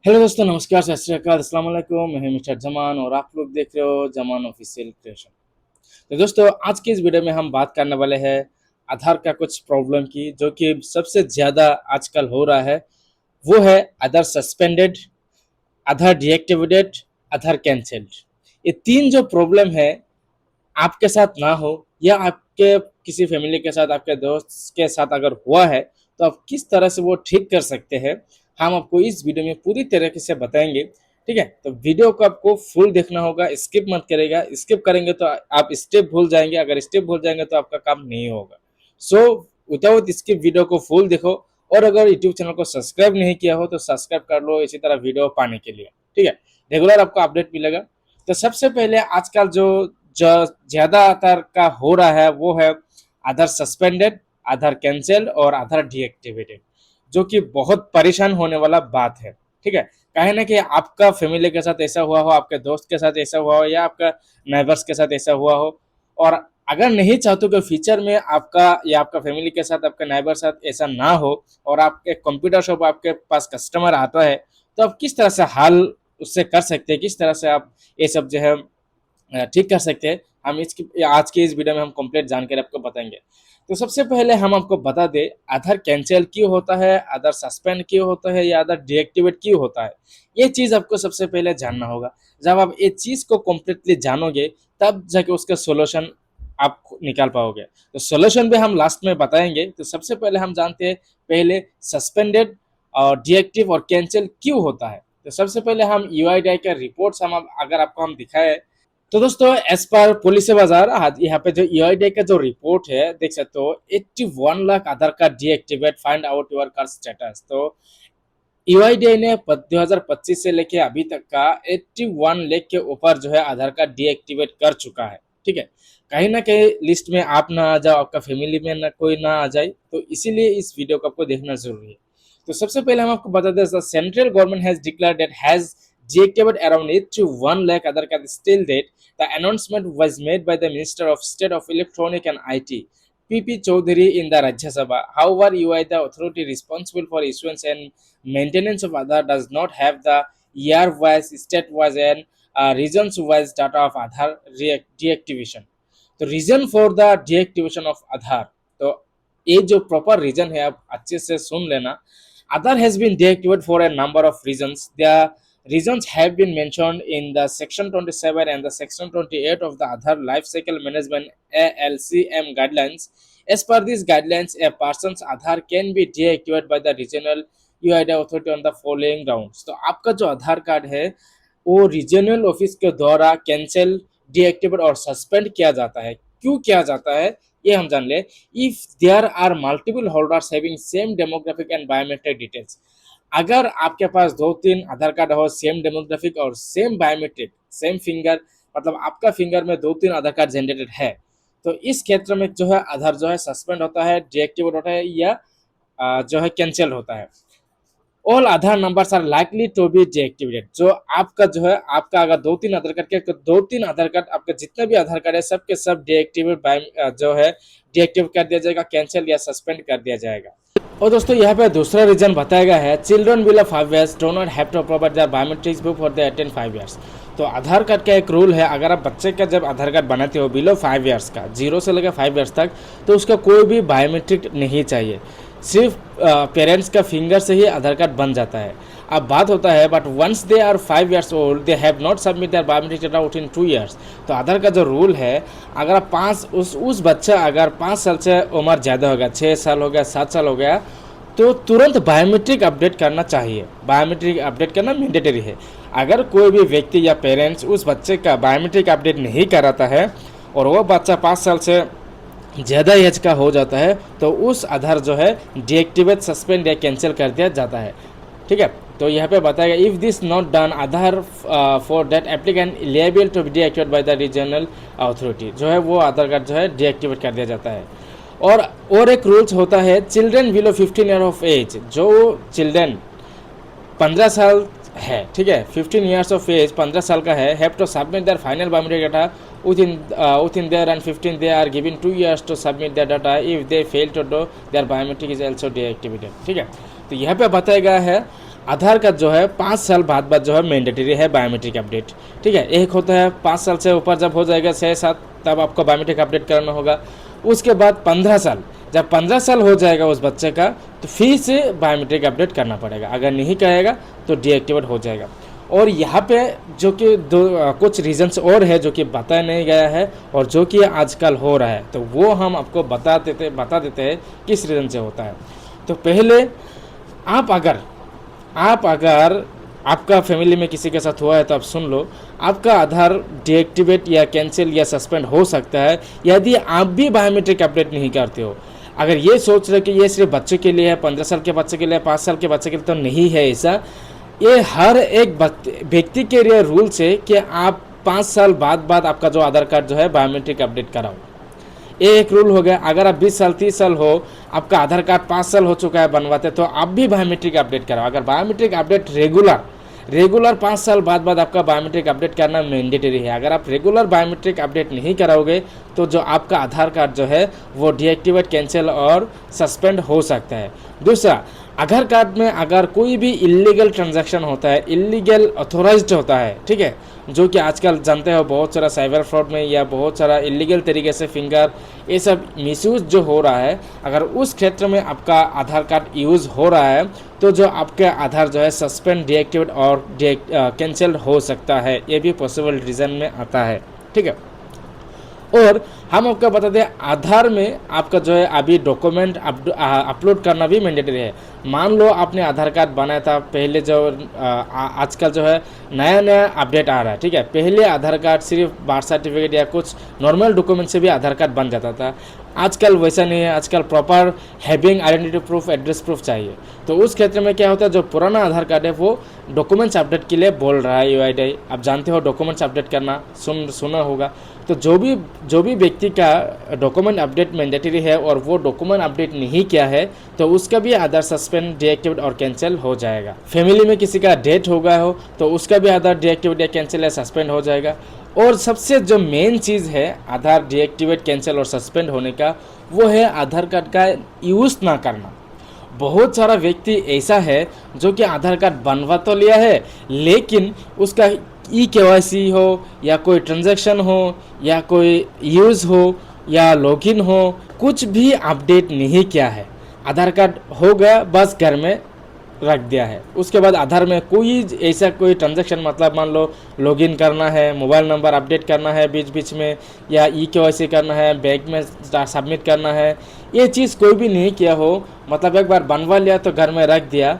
Hello दोस्तों, नमस्कार, सत श्री अकाल, अस्सलाम वालेकुम। मैं हूं मिस्टर जमान और आप लोग देख रहे हो जमान ऑफिशियल क्रिएशन। तो दोस्तों, आज की इस वीडियो में हम बात करने वाले हैं आधार का कुछ प्रॉब्लम की, जो कि सबसे ज़्यादा आजकल हो रहा है। वो है आधार सस्पेंडेड, आधार डीएक्टिवेटेड, आधार कैंसल्ड। ये तीन जो प्रॉब्लम है, आपके साथ ना हो या आपके किसी फैमिली के साथ, आपके दोस्त के साथ अगर हुआ है, तो आप किस तरह से वो ठीक कर सकते हैं, हम आपको इस वीडियो में पूरी तरीके से बताएंगे। ठीक है, तो वीडियो को आपको फुल देखना होगा, स्किप मत करेगा। स्किप करेंगे तो आप स्टेप भूल जाएंगे, अगर स्टेप भूल जाएंगे तो आपका काम नहीं होगा। सो विदाउट स्किप वीडियो को फुल देखो। और अगर यूट्यूब चैनल को सब्सक्राइब नहीं किया हो तो सब्सक्राइब कर लो, इसी तरह वीडियो पाने के लिए। ठीक है, रेगुलर आपको अपडेट मिलेगा। तो सबसे पहले आजकल जो जो ज्यादा आधार का हो रहा है वो है आधार सस्पेंडेड, आधार कैंसिल और आधार डीएक्टिवेटेड, जो कि बहुत परेशान होने वाला बात है। ठीक है, कहे ना कि आपका फैमिली के साथ ऐसा हुआ हो, आपके दोस्त के साथ ऐसा हुआ हो, या आपका नेबर्स के साथ ऐसा हुआ हो। और अगर नहीं चाहते कि फ्यूचर में आपका या आपका फैमिली के साथ, आपके नेबर साथ ऐसा ना हो, और आपके कंप्यूटर शॉप आपके पास कस्टमर आता है, तो आप किस तरह से हल उससे कर सकते हैं, किस तरह से आप ये सब जो है ठीक कर सकते हैं, हम इसकी आज की इस वीडियो में हम कंप्लीट जानकारी आपको बताएंगे। तो सबसे पहले हम आपको बता दें, आधार कैंसिल क्यों होता है, आधार सस्पेंड क्यों होता है, या आधार डीएक्टिवेट क्यों होता है। ये चीज़ आपको सबसे पहले जानना होगा। जब आप ये चीज़ को कम्प्लीटली जानोगे, तब जाके उसका सोल्यूशन आप निकाल पाओगे। तो सोल्यूशन भी हम लास्ट में बताएंगे। तो सबसे पहले हम जानते हैं पहले सस्पेंडेड और डीएक्टिव और कैंसिल क्यों होता है। तो सबसे पहले हम यूआईडीआई का रिपोर्ट्स हम अगर आपको हम दिखाए, तो दोस्तों एज पर पुलिस बाजार यहाँ पे जो ईआईडी का जो रिपोर्ट है देख सकते हो, 81 lakh Aadhaar card deactivate, find out your card status. तो ईआईडी ने 2025 से लेके अभी तक का 81 लाख के ऊपर जो है आधार कार्ड डीएक्टिवेट कर चुका है। ठीक है, कहीं ना कहीं लिस्ट में आप ना आ जाओ, आपका फैमिली में ना कोई ना आ जाए, तो इसीलिए इस वीडियो को आपको देखना जरूरी है। तो सबसे पहले हम आपको बता दें, central government has declared that has deactivated around 81 lakh Aadhaar cards still date. The announcement was made by the Minister of State of Electronic and IT, PP Chaudhary, in the Rajya Sabha. However, UI, the authority responsible for issuance and maintenance of Aadhaar, does not have the year-wise, state-wise, and regions-wise data of Aadhaar deactivation. तो reason for the deactivation of Aadhaar, तो ये जो proper reason है आप अच्छे से सुन लेना। Aadhaar has been deactivated for a number of reasons. The reasons have been mentioned in the section 27 and the section 28 of the Aadhaar Life Cycle Management ALCM guidelines. As per these guidelines, a person's Aadhaar can be deactivated by the regional UID authority on the following grounds. तो आपका जो आधार card है वो regional office के द्वारा cancel, deactivate और suspend किया जाता है। क्यों किया जाता है ये हम जान ले। If there are multiple holders having same demographic and biometric details, अगर आपके पास दो तीन आधार कार्ड हो, सेम डेमोग्राफिक और सेम बायोमेट्रिक, सेम फिंगर, मतलब आपका फिंगर में दो तीन आधार कार्ड जनरेटेड है, तो इस क्षेत्र में जो है आधार जो है सस्पेंड होता है, डीएक्टिवेट होता है, या जो है कैंसिल होता है। All Aadhaar numbers are likely to be deactivated. जो आपका जो है, आपका अगर दो तीन आधार कार्ड के, दो तीन आधार कार्ड, आपके जितने भी आधार कार्ड है सब के सब डीएक्टिवेट जो है डीएक्टिव कर दिया जाएगा, कैंसिल या सस्पेंड कर दिया जाएगा। और दोस्तों यहाँ पे दूसरा रीजन बताया गया है, children below 5 years do not have to provide their biometrics before they attain 5 years। तो आधार कार्ड का एक रूल है, अगर आप बच्चे का जब आधार कार्ड बनाते हो बिलो 5 years का, 0 से लेकर 5 years तक, तो उसका कोई भी बायोमेट्रिक नहीं चाहिए। सिर्फ पेरेंट्स का फिंगर से ही आधार कार्ड बन जाता है। अब बात होता है, but once they are 5 years old they have not submit their biometric data within 2 years। तो आधार का जो रूल है, अगर आप उस बच्चा अगर 5 साल से उम्र ज़्यादा हो गया, 6 साल हो गया, 7 साल हो गया, तो तुरंत बायोमेट्रिक अपडेट करना चाहिए। बायोमेट्रिक अपडेट करना मैंडेटरी है। अगर कोई भी व्यक्ति या पेरेंट्स उस बच्चे का बायोमेट्रिक अपडेट नहीं कराता है और वो बच्चा 5 साल से ज़्यादा एज का हो जाता है, तो उस आधार जो है डीएक्टिवेट, सस्पेंड या कैंसिल कर दिया जाता है। ठीक है, तो यहाँ पे बताएगा, if this not done Aadhaar for that applicant liable to be deactivate by the regional authority, जो है वो आधार कार्ड जो है डीएक्टिवेट कर दिया जाता है। और एक रूल्स होता है, children below 15 year of age, जो चिल्ड्रन 15 साल है, ठीक है, 15 ईयर्स ऑफ एज, 15 साल का है, have to submit their final biometric data within their and 15 they are given 2 years to submit their data. If they fail to do, their biometric is also deactivated। ठीक है, तो यहाँ पे बताया गया है, आधार कार्ड जो है 5 साल बाद बाद जो है मैंडेटरी है बायोमेट्रिक अपडेट, ठीक है। एक होता है 5 साल से ऊपर जब हो जाएगा 6-7, तब आपको बायोमेट्रिक अपडेट करना होगा। उसके बाद 15 साल, जब 15 साल हो जाएगा उस बच्चे का, तो फिर से बायोमेट्रिक अपडेट करना पड़ेगा। अगर नहीं करेगा तो डीएक्टिवेट हो जाएगा। और यहाँ पे जो कि कुछ रीजंस और है जो कि बताया नहीं गया है और जो कि आजकल हो रहा है, तो वो हम आपको बता देते हैं किस रीज़न से होता है। तो पहले आप अगर आपका फैमिली में किसी के साथ हुआ है तो आप सुन लो, आपका आधार डीएक्टिवेट या कैंसिल या सस्पेंड हो सकता है यदि आप भी बायोमेट्रिक अपडेट नहीं करते हो। अगर ये सोच रहे कि ये सिर्फ बच्चे के लिए है, 15 साल के बच्चे के लिए, 5 साल के बच्चे के लिए, तो नहीं है ऐसा। ये हर एक व्यक्ति के लिए रूल्स है कि आप 5 साल बाद आपका जो आधार कार्ड जो है बायोमेट्रिक अपडेट कराओ। ये एक रूल हो गया। अगर आप 20 साल 30 साल हो, आपका आधार कार्ड 5 साल हो चुका है बनवाते, तो आप भी बायोमेट्रिक अपडेट कराओ। अगर बायोमेट्रिक अपडेट रेगुलर 5 साल बाद आपका बायोमेट्रिक अपडेट करना मैंडेटरी है। अगर आप रेगुलर बायोमेट्रिक अपडेट नहीं कराओगे तो जो आपका आधार कार्ड जो है वो डीएक्टिवेट, कैंसिल और सस्पेंड हो सकता है। दूसरा, आधार कार्ड में अगर कोई भी इलीगल ट्रांजैक्शन होता है, इलीगल ऑथोराइज्ड होता है, ठीक है, जो कि आजकल जानते हो बहुत सारा साइबर फ्रॉड में या बहुत सारा इलीगल तरीके से फिंगर ये सब मिसयूज जो हो रहा है, अगर उस क्षेत्र में आपका आधार कार्ड यूज़ हो रहा है तो जो आपका आधार जो है सस्पेंड, डीएक्टिवेट और कैंसिल हो सकता है। ये भी पॉसिबल रीज़न में आता है, ठीक है। और हम आपको बता दें, आधार में आपका जो है अभी डॉक्यूमेंट अपलोड करना भी मैंडेटरी है। मान लो आपने आधार कार्ड बनाया था, पहले जो आजकल जो है नया अपडेट आ रहा है, ठीक है। पहले आधार कार्ड सिर्फ बर्थ सर्टिफिकेट या कुछ नॉर्मल डॉक्यूमेंट से भी आधार कार्ड बन जाता था। आजकल वैसा नहीं है। आजकल proper having identity proof, address proof चाहिए। तो उस क्षेत्र में क्या होता है, जो पुराना आधार कार्ड है वो डॉक्यूमेंट्स अपडेट के लिए बोल रहा है यूआईडीआई। आप जानते हो डॉक्यूमेंट्स अपडेट करना सुना होगा। तो जो भी व्यक्ति का डॉक्यूमेंट अपडेट मैंडेटरी है और वो डॉक्यूमेंट अपडेट नहीं किया है तो उसका भी आधार सस्पेंड, डीएक्टिवेट और कैंसिल हो जाएगा। फैमिली में किसी का डेथ हो गया हो तो उसका भी आधार डीएक्टिवेट या कैंसिल या सस्पेंड हो जाएगा। और सबसे जो मेन चीज़ है आधार डीएक्टिवेट, कैंसिल और सस्पेंड होने का, वो है आधार कार्ड का यूज़ ना करना। बहुत सारा व्यक्ति ऐसा है जो कि आधार कार्ड बनवा तो लिया है लेकिन उसका केवाईसी हो या कोई ट्रांजैक्शन हो या कोई यूज़ हो या लॉगिन हो, कुछ भी अपडेट नहीं किया है। आधार कार्ड हो गया, बस घर में रख दिया है। उसके बाद आधार में कोई ऐसा कोई ट्रांजैक्शन, मतलब मान लो लॉगिन करना है, मोबाइल नंबर अपडेट करना है बीच बीच में, या केवाईसी करना है, बैंक में सबमिट करना है, ये चीज़ कोई भी नहीं किया हो, मतलब एक बार बनवा लिया तो घर में रख दिया।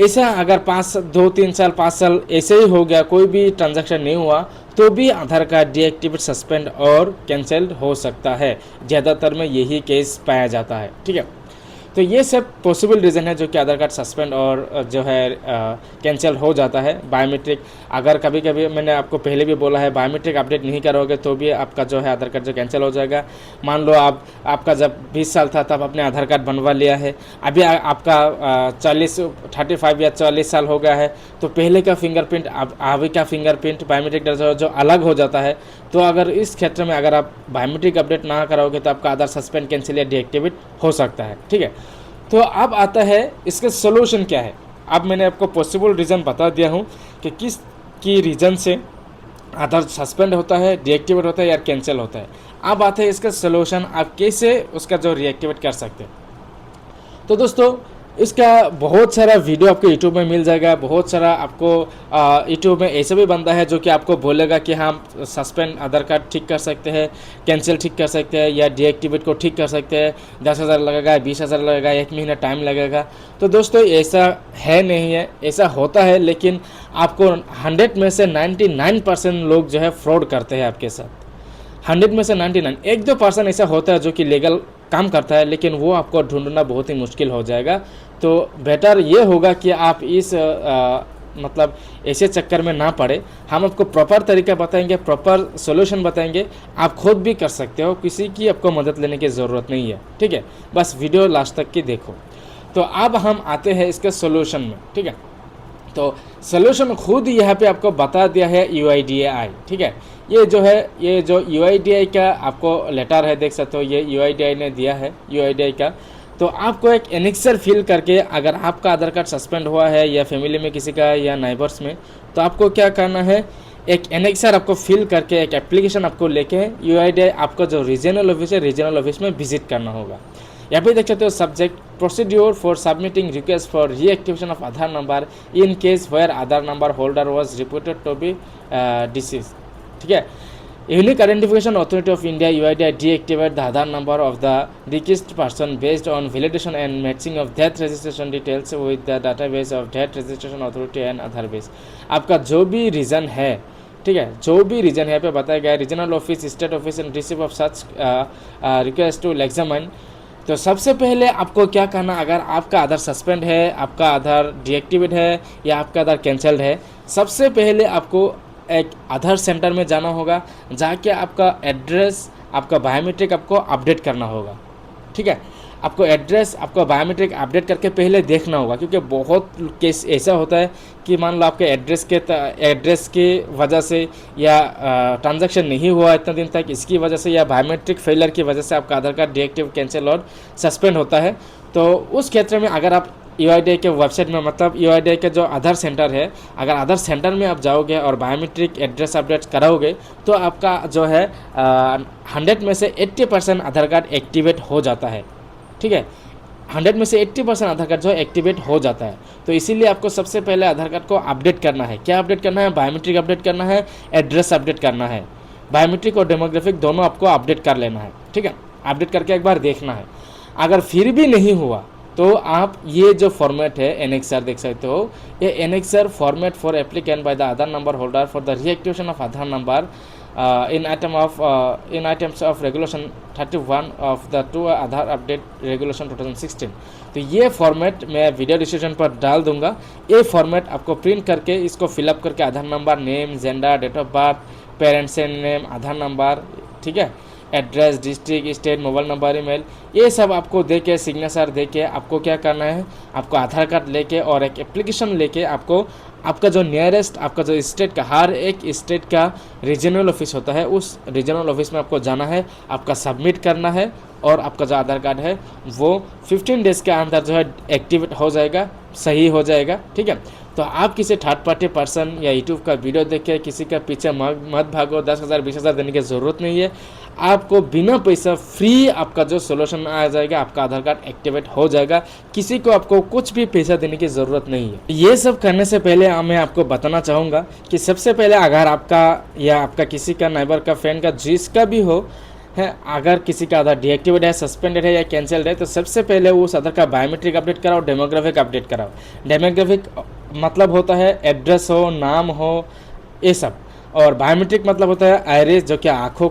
ऐसा अगर 2-3 साल 5 साल ऐसे ही हो गया, कोई भी ट्रांजैक्शन नहीं हुआ, तो भी आधार कार्ड डीएक्टिवेट, सस्पेंड और कैंसिल हो सकता है। ज़्यादातर में यही केस पाया जाता है, ठीक है। तो ये सब पॉसिबल रीज़न है जो कि आधार कार्ड सस्पेंड और जो है कैंसिल हो जाता है। बायोमेट्रिक, अगर कभी कभी मैंने आपको पहले भी बोला है, बायोमेट्रिक अपडेट नहीं करोगे तो भी आपका जो है आधार कार्ड जो कैंसिल हो जाएगा। मान लो आपका जब 20 साल था तब आपने आधार कार्ड बनवा लिया है, अभी आपका 35 या 40 साल हो गया है, तो पहले का फिंगरप्रिंट अभी का फिंगरप्रिंट बायोमेट्रिक जो अलग हो जाता है। तो अगर इस क्षेत्र में अगर आप बायोमेट्रिक अपडेट ना कराओगे तो आपका आधार सस्पेंड, कैंसिल या डीएक्टिवेट हो सकता है, ठीक है। तो अब आता है इसका सोल्यूशन क्या है। अब मैंने आपको पॉसिबल रीज़न बता दिया हूँ कि किस की रीज़न से आधार सस्पेंड होता है, डीएक्टिवेट होता है या कैंसिल होता है। अब आता है इसका सोल्यूशन, आप कैसे उसका जो रीएक्टिवेट कर सकते हैं। तो दोस्तों, इसका बहुत सारा वीडियो आपको यूट्यूब में मिल जाएगा। बहुत सारा आपको यूट्यूब में ऐसा भी बंदा है जो कि आपको बोलेगा कि हम सस्पेंड आधार कार्ड ठीक कर सकते हैं, कैंसिल ठीक कर सकते हैं या डीएक्टिवेट को ठीक कर सकते हैं। 10,000 लगेगा, 20,000 लगेगा, 1 महीना टाइम लगेगा। तो दोस्तों, ऐसा है नहीं है, ऐसा होता है, लेकिन आपको 100 में से 99% लोग जो है फ्रॉड करते हैं आपके साथ। 100 में से 99, 1-2% ऐसा होता है जो कि लीगल काम करता है, लेकिन वो आपको ढूंढना बहुत ही मुश्किल हो जाएगा। तो बेटर ये होगा कि आप इस मतलब ऐसे चक्कर में ना पड़े। हम आपको प्रॉपर तरीका बताएंगे, प्रॉपर सॉल्यूशन बताएंगे, आप खुद भी कर सकते हो, किसी की आपको मदद लेने की ज़रूरत नहीं है, ठीक है। बस वीडियो लास्ट तक की देखो। तो अब हम आते हैं इसके सॉल्यूशन में, ठीक है। तो सॉल्यूशन खुद यहाँ पे आपको बता दिया है यूआईडीएआई, ठीक है। ये जो यूआईडीएआई का आपको लेटर है, देख सकते हो, ये यूआईडीएआई ने दिया है, यूआईडीएआई का। तो आपको एक एनेक्सर फिल करके, अगर आपका आधार कार्ड सस्पेंड हुआ है या फैमिली में किसी का या नाइबर्स में, तो आपको क्या करना है, एक एनेक्सर आपको फिल करके एक एप्लीकेशन आपको लेके यूआईडीआई आपका जो रीजनल ऑफिस है, रीजनल ऑफिस में विजिट करना होगा। यहाँ पे देख सकते हो subject procedure for submitting request for reactivation of Aadhaar number in case where Aadhaar number holder was reported to be deceased. ठीक है, unique identification authority of India UIDAI deactivate the Aadhaar number of the request person based on validation and matching of death registration details with the database of death registration authority and Aadhaar base. आपका जो भी reason है, ठीक है, जो भी reason यहाँ पे बताया गया, regional office, state office and receive of such request to examine. तो सबसे पहले आपको क्या करना, अगर आपका आधार सस्पेंड है, आपका आधार डीएक्टिवेट है या आपका आधार कैंसल्ड है, सबसे पहले आपको एक आधार सेंटर में जाना होगा, जाके आपका एड्रेस, आपका बायोमेट्रिक आपको अपडेट करना होगा। ठीक है, आपको एड्रेस, आपका बायोमेट्रिक अपडेट करके पहले देखना होगा, क्योंकि बहुत केस ऐसा होता है कि मान लो आपके एड्रेस के वजह से या ट्रांजैक्शन नहीं हुआ इतना दिन तक, इसकी वजह से या बायोमेट्रिक फेलियर की वजह से आपका आधार कार्ड डीएक्टिव, कैंसिल और सस्पेंड होता है। तो उस क्षेत्र में अगर आप यूआईडीआई के वेबसाइट में, मतलब यूआईडीआई के जो आधार सेंटर है, अगर आधार सेंटर में आप जाओगे और बायोमेट्रिक एड्रेस अपडेट कराओगे, तो आपका जो है 100 में से 80% आधार कार्ड एक्टिवेट हो जाता है। ठीक है, 100 में से 80% आधार कार्ड जो है एक्टिवेट हो जाता है। तो इसीलिए आपको सबसे पहले आधार कार्ड को अपडेट करना है। क्या अपडेट करना है? बायोमेट्रिक अपडेट करना है, एड्रेस अपडेट करना है। बायोमेट्रिक और डेमोग्राफिक दोनों आपको अपडेट कर लेना है। ठीक है, अपडेट करके एक बार देखना है। अगर फिर भी नहीं हुआ तो आप ये जो फॉर्मेट है एनेक्सर देख सकते हो, ये annexure format for applicant by the Aadhaar number holder for the reactivation of Aadhaar number in items of regulation 31 of the to Aadhaar update regulation 2016। तो ये फॉर्मेट मैं वीडियो डिस्क्रिप्शन पर डाल दूंगा। ये फॉर्मेट आपको प्रिंट करके इसको फिलअप करके Aadhaar number, name, gender, date of birth, parents name, Aadhaar number, ठीक है, address, district, state, mobile number, email, ये सब आपको दे के, सिग्नेचर दे के आपको क्या करना है, आपको आधार कार्ड लेके और एक एप्लीकेशन लेके आपको आपका जो नियरेस्ट, आपका जो स्टेट का, हर एक स्टेट का रीजनल ऑफिस होता है, उस रीजनल ऑफिस में आपको जाना है, आपका सबमिट करना है और आपका जो आधार कार्ड है वो 15 डेज़ के अंदर जो है एक्टिवेट हो जाएगा, सही हो जाएगा। ठीक है, तो आप किसी थर्ड पार्टी पर्सन या यूट्यूब का वीडियो देख के किसी का पीछे मत भागो। 10,000 20,000 देने की ज़रूरत नहीं है। आपको बिना पैसा फ्री आपका जो सोल्यूशन आ जाएगा, आपका आधार कार्ड एक्टिवेट हो जाएगा। किसी को आपको कुछ भी पैसा देने की ज़रूरत नहीं है। ये सब करने से पहले मैं आपको बताना चाहूँगा कि सबसे पहले अगर आपका या आपका किसी का नाइबर का, फ्रेंड का, जिसका भी हो है, अगर किसी का आधार डीएक्टिवेट है, सस्पेंडेड है या कैंसिल्ड है, तो सबसे पहले उस आधार का बायोमेट्रिक अपडेट कराओ, डेमोग्राफिक अपडेट कराओ। डेमोग्राफिक मतलब होता है एड्रेस हो, नाम हो, ये सब। और बायोमेट्रिक मतलब होता है आइरिस, जो कि आँखों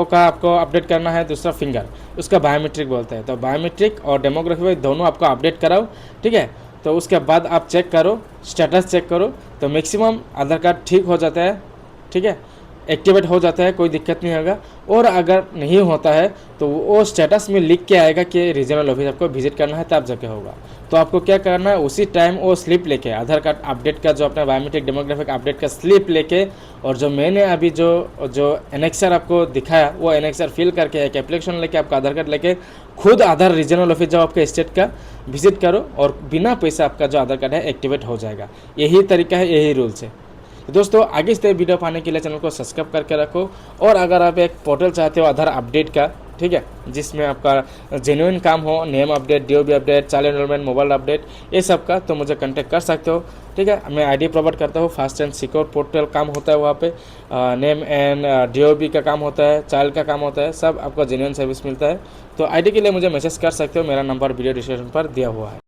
का आपको अपडेट करना है, दूसरा फिंगर, उसका बायोमेट्रिक बोलते हैं। तो बायोमेट्रिक और डेमोग्राफिक दोनों आपको अपडेट कराओ। ठीक है, तो उसके बाद आप चेक करो, स्टेटस चेक करो, तो मैक्सिमम आधार कार्ड ठीक हो जाता है। ठीक है, एक्टिवेट हो जाता है, कोई दिक्कत नहीं होगा। और अगर नहीं होता है तो वो स्टेटस में लिख के आएगा कि रीजनल ऑफिस आपको विजिट करना है, तब जाके होगा। तो आपको क्या करना है, उसी टाइम वो स्लिप लेके, आधार कार्ड अपडेट का जो अपना बायोमेट्रिक डेमोग्राफिक अपडेट का स्लिप लेके, और जो मैंने अभी जो एनेक्सर आपको दिखाया, वो एनेक्सर फिल करके एक एप्लीकेशन लेके, आपका आधार कार्ड लेके खुद आधार रीजनल ऑफिस जाओ, आपके स्टेट का विजिट करो और बिना पैसा आपका जो आधार कार्ड है एक्टिवेट हो जाएगा। यही तरीका है, यही रूल्स है। तो दोस्तों, आगे से वीडियो पाने के लिए चैनल को सब्सक्राइब करके रखो। और अगर आप एक पोर्टल चाहते हो आधार अपडेट का, ठीक है, जिसमें आपका जेन्युइन काम हो, name update, DOB update, child enrolment, mobile update, ये सब का, तो मुझे कांटेक्ट कर सकते हो। ठीक है, मैं आईडी प्रोवाइड करता हूँ। फास्ट एंड सिक्योर पोर्टल काम होता है, वहाँ पे नेम एंड डीओबी का काम होता है, चाइल्ड का काम होता है, सब आपको जेन्युइन सर्विस मिलता है। तो आईडी के लिए मुझे मैसेज कर सकते हो, मेरा नंबर वीडियो डिस्क्रिप्शन पर दिया हुआ है।